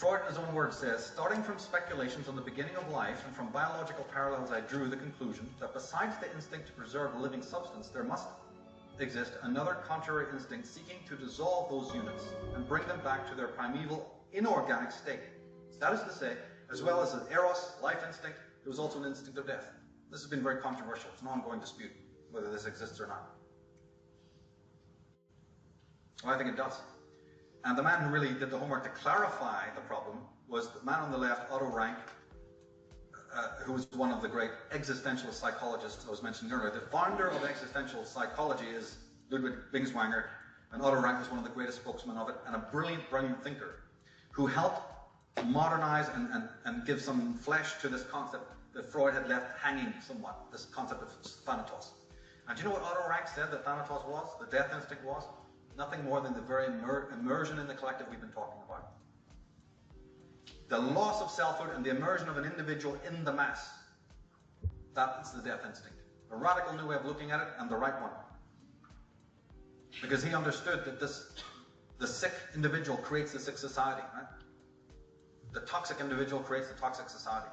Freud, in his own words, says, starting from speculations on the beginning of life and from biological parallels, I drew the conclusion that besides the instinct to preserve a living substance, there must exist another contrary instinct seeking to dissolve those units and bring them back to their primeval inorganic state. That is to say, as well as an Eros, life instinct, there was also an instinct of death. This has been very controversial. It's an ongoing dispute whether this exists or not. Well, I think it does. And the man who really did the homework to clarify the problem was the man on the left, Otto Rank, who was one of the great existentialist psychologists I was mentioning earlier. The founder of existential psychology is Ludwig Binswanger, and Otto Rank was one of the greatest spokesmen of it, and a brilliant, brilliant thinker who helped modernize and give some flesh to this concept that Freud had left hanging somewhat, this concept of Thanatos. And do you know what Otto Rank said that Thanatos was, the death instinct was? Nothing more than the very immersion in the collective we've been talking about. The loss of selfhood and the immersion of an individual in the mass. That's the death instinct. A radical new way of looking at it, and the right one. Because he understood that the sick individual creates the sick society, right? The toxic individual creates the toxic society.